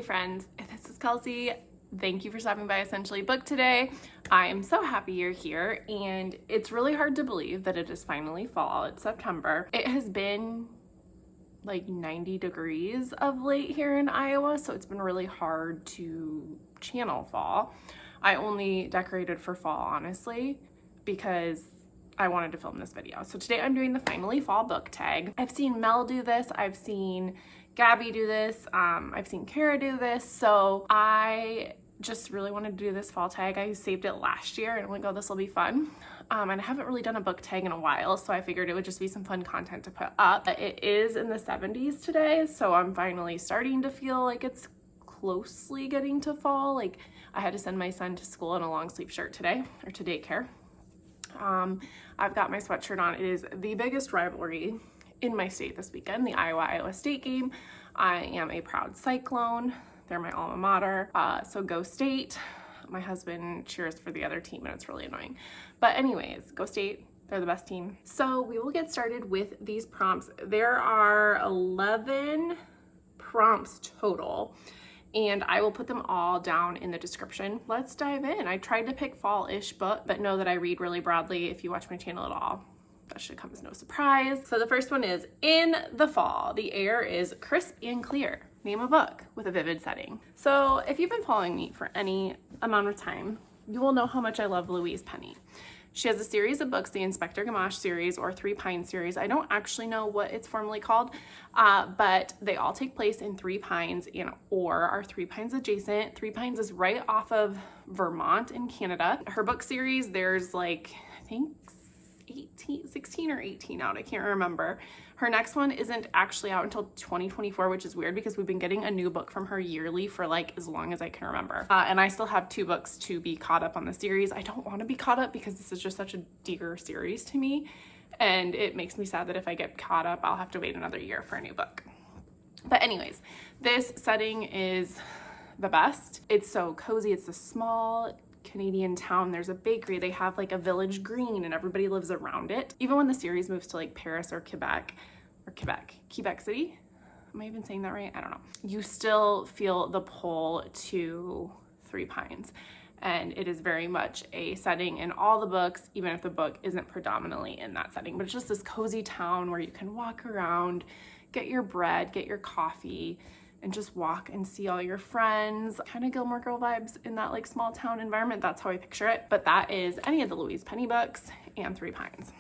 friends, this is Kelsey. Thank you for stopping by Essentially Booked today. I am so happy you're here, and it's really hard to believe that it is finally fall. It's September. It has been like 90 degrees of late here in Iowa, so it's been really hard to channel fall. I only decorated for fall, honestly, because I wanted to film this video. So today I'm doing the Finally Fall book tag. I've seen Mel do this. I've seen Gabby do this. I've seen Kara do this. So I just really wanted to do this fall tag. I saved it last year and I'm like, oh, this will be fun. And I haven't really done a book tag in a while, so I figured it would just be some fun content to put up. It is in the 70s today, so I'm finally starting to feel like it's closely getting to fall. Like, I had to send my son to school in a long sleeve shirt today, or to daycare. I've got my sweatshirt on. It is the biggest rivalry in my state this weekend, the Iowa State game. I am a proud Cyclone. They're my alma mater, so go State. My husband cheers for the other team and it's really annoying. But anyways, go State. They're the best team. So we will get started with these prompts. There are 11 prompts total, and I will put them all down in the description. Let's dive in. I tried to pick fall-ish book, but know that I read really broadly if you watch my channel at all. That should come as no surprise. So the first one is, in the fall, the air is crisp and clear. Name a book with a vivid setting. So if you've been following me for any amount of time, you will know how much I love Louise Penny. She has a series of books, the Inspector Gamache series or Three Pines series. I don't actually know what it's formally called, but they all take place in Three Pines or are Three Pines adjacent. Three Pines is right off of Vermont in Canada. Her book series, there's like, I think 16 or 18 out, I can't remember. Her next one isn't actually out until 2024, which is weird because we've been getting a new book from her yearly for like as long as I can remember. And I still have 2 books to be caught up on the series. I don't want to be caught up because this is just such a dear series to me. And it makes me sad that if I get caught up, I'll have to wait another year for a new book. But anyways, this setting is the best. It's so cozy. It's a small Canadian town. There's a bakery. They have like a village green and everybody lives around it. Even when the series moves to like Paris or Quebec City. Am I even saying that right? I don't know. You still feel the pull to Three Pines. And it is very much a setting in all the books, even if the book isn't predominantly in that setting. But it's just this cozy town where you can walk around, get your bread, get your coffee, and just walk and see all your friends. Kind of Gilmore Girl vibes in that like small town environment. That's how I picture it. But that is any of the Louise Penny books and Three Pines.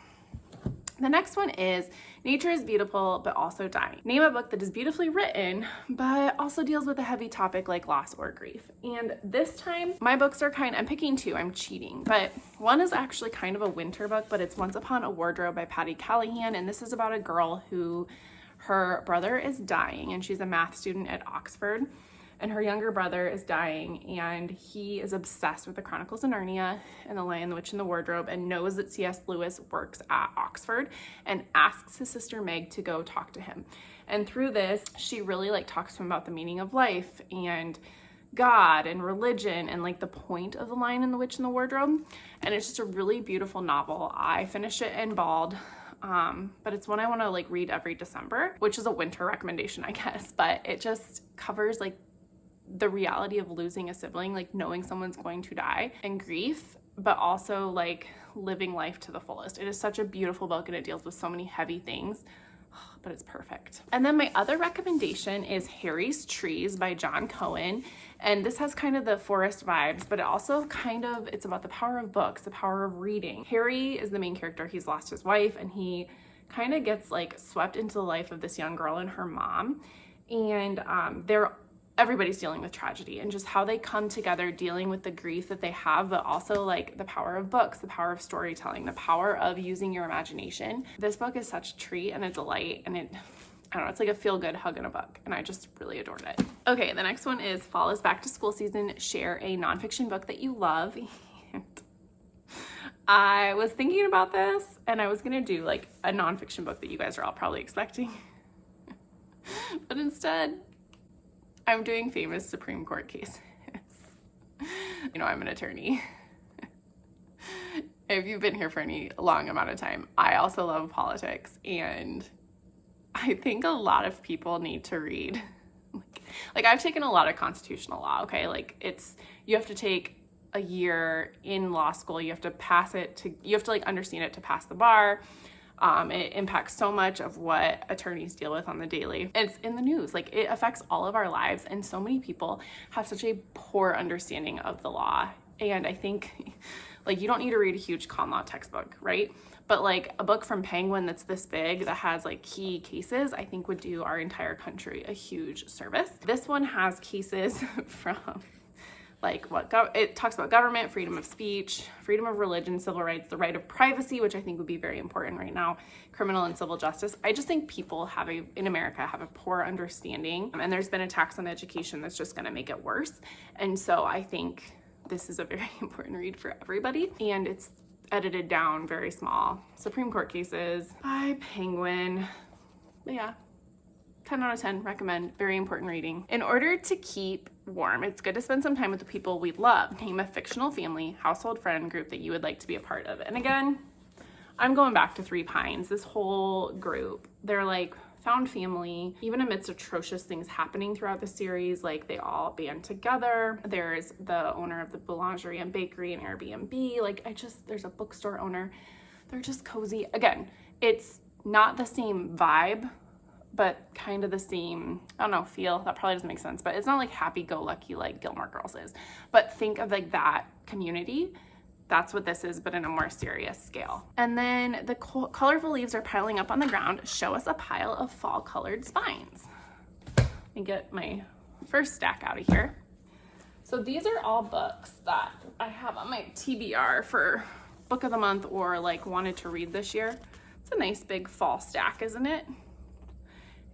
The next one is Nature is Beautiful, but Also Dying. Name a book that is beautifully written, but also deals with a heavy topic like loss or grief. And this time, my books are I'm picking 2, I'm cheating. But one is actually kind of a winter book, but it's Once Upon a Wardrobe by Patty Callahan. And this is about a girl who, her brother is dying and she's a math student at Oxford. And her younger brother is dying and he is obsessed with the Chronicles of Narnia and The Lion, the Witch, and the Wardrobe and knows that C.S. Lewis works at Oxford and asks his sister Meg to go talk to him. And through this, she really talks to him about the meaning of life and God and religion and like the point of The Lion and the Witch and the Wardrobe. And it's just a really beautiful novel. I finished it in bald. But it's one I want to read every December, which is a winter recommendation, I guess, but it just covers the reality of losing a sibling, knowing someone's going to die and grief, but also living life to the fullest. It is such a beautiful book and it deals with so many heavy things, but it's perfect. And then my other recommendation is Harry's Trees by John Cohen. And this has kind of the forest vibes, but it also it's about the power of books, the power of reading. Harry is the main character. He's lost his wife and he kind of gets swept into the life of this young girl and her mom. And everybody's dealing with tragedy and just how they come together dealing with the grief that they have, but also the power of books, the power of storytelling, the power of using your imagination. This book is such a treat and a delight, and I don't know, it's like a feel-good hug in a book, and I just really adored it. Okay, the next one is Fall is Back to School Season. Share a nonfiction book that you love. I was thinking about this, and I was gonna do a nonfiction book that you guys are all probably expecting, but instead, I'm doing famous Supreme Court cases. I'm an attorney. If you've been here for any long amount of time, I also love politics, and I think a lot of people need to read Like, I've taken a lot of constitutional law, okay? Like, you have to take a year in law school. You have to like understand it to pass the bar. It impacts so much of what attorneys deal with on the daily. It's in the news. Like, it affects all of our lives, and so many people have such a poor understanding of the law. And I think, like, you don't need to read a huge con law textbook, right? But like a book from Penguin that's this big that has like key cases, I think would do our entire country a huge service. This one has cases from like it talks about government, freedom of speech, freedom of religion, civil rights, the right of privacy, which I think would be very important right now, criminal and civil justice. I just think people in America have a poor understanding, and there's been a tax on education that's just gonna make it worse. And so I think this is a very important read for everybody, and it's edited down, very small. Supreme Court cases by Penguin. But yeah, 10 out of 10, recommend, very important reading. In order to keep warm, it's good to spend some time with the people we love. Name a fictional family, household, friend group that you would like to be a part of. And again, I'm going back to Three Pines. This whole group, they're like found family, even amidst atrocious things happening throughout the series. Like, they all band together. There's the owner of the boulangerie and bakery and Airbnb. Like, there's a bookstore owner. They're just cozy. Again, it's not the same vibe, but kind of the same, I don't know, feel. That probably doesn't make sense, but it's not like happy-go-lucky like Gilmore Girls is. But think of like that community. That's what this is, but in a more serious scale. And then the colorful leaves are piling up on the ground. Show us a pile of fall-colored spines. Let me get my first stack out of here. So these are all books that I have on my TBR for book of the month or like wanted to read this year. It's a nice big fall stack, isn't it?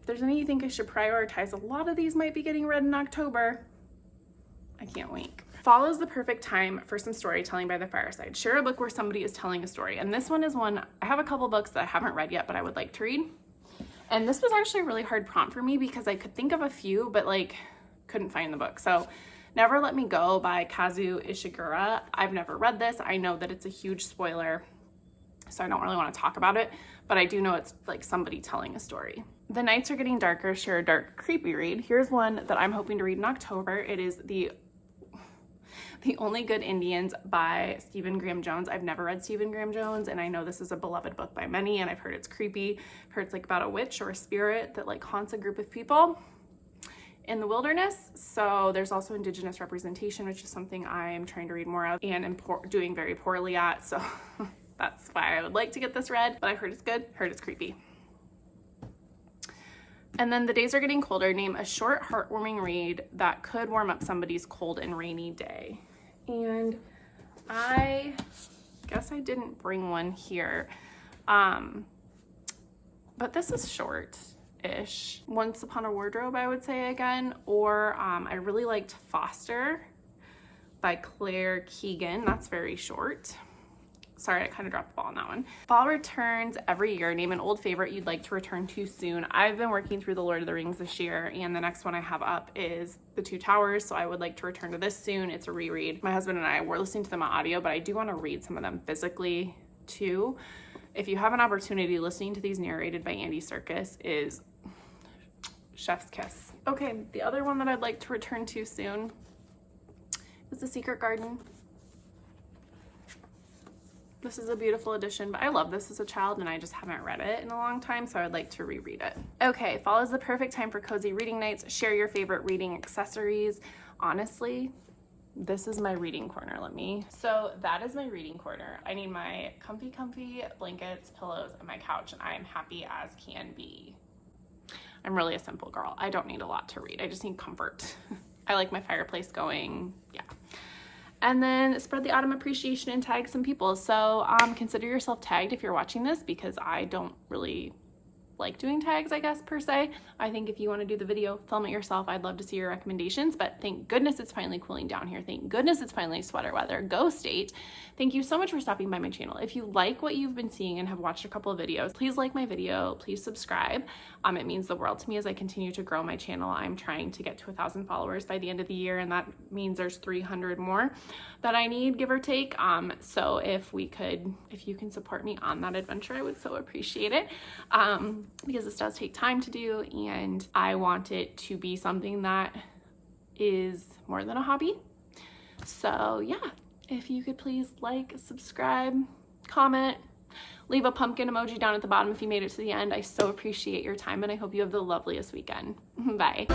If there's any you think I should prioritize, a lot of these might be getting read in October. I can't wait. Fall is the perfect time for some storytelling by the fireside. Share a book where somebody is telling a story. And this one is one, I have a couple books that I haven't read yet, but I would like to read. And this was actually a really hard prompt for me because I could think of a few, but like couldn't find the book. So Never Let Me Go by Kazu Ishiguro. I've never read this. I know that it's a huge spoiler, so I don't really want to talk about it, but I do know it's like somebody telling a story. The Nights Are Getting Darker. Share a dark, creepy read. Here's one that I'm hoping to read in October. It is The Only Good Indians by Stephen Graham Jones. I've never read Stephen Graham Jones, and I know this is a beloved book by many, and I've heard it's creepy. I've heard it's like about a witch or a spirit that like haunts a group of people in the wilderness. So there's also Indigenous representation, which is something I'm trying to read more of and am doing very poorly at. So that's why I would like to get this read, but I've heard it's good, heard it's creepy. And then The Days Are Getting Colder. Name a short, heartwarming read that could warm up somebody's cold and rainy day. And I guess I didn't bring one here, but this is short-ish. Once Upon a Wardrobe, I would say again, or I really liked Foster by Claire Keegan. That's very short. Sorry, I kind of dropped the ball on that one. Fall returns every year. Name an old favorite you'd like to return to soon. I've been working through The Lord of the Rings this year, and the next one I have up is The Two Towers, so I would like to return to this soon. It's a reread. My husband and I were listening to them on audio, but I do want to read some of them physically too. If you have an opportunity, listening to these narrated by Andy Serkis is chef's kiss. Okay, the other one that I'd like to return to soon is The Secret Garden. This is a beautiful edition, but I love this as a child and I just haven't read it in a long time, so I'd like to reread it. Okay, fall is the perfect time for cozy reading nights. Share your favorite reading accessories. Honestly, this is my reading corner. So that is my reading corner. I need my comfy blankets, pillows, and my couch, and I am happy as can be. I'm really a simple girl. I don't need a lot to read. I just need comfort. I like my fireplace going, yeah. And then spread the autumn appreciation and tag some people. So consider yourself tagged if you're watching this, because I don't really like doing tags, I guess, per se. I think if you want to do the video, film it yourself. I'd love to see your recommendations, but thank goodness it's finally cooling down here. Thank goodness it's finally sweater weather. Go State. Thank you so much for stopping by my channel. If you like what you've been seeing and have watched a couple of videos, please like my video, please subscribe. It means the world to me as I continue to grow my channel. I'm trying to get to 1,000 followers by the end of the year, and that means there's 300 more that I need, give or take. So if you can support me on that adventure, I would so appreciate it. because this does take time to do, and I want it to be something that is more than a hobby. So yeah, if you could please like, subscribe, comment, leave a pumpkin emoji down at the bottom if you made it to the end. I so appreciate your time, and I hope you have the loveliest weekend. Bye.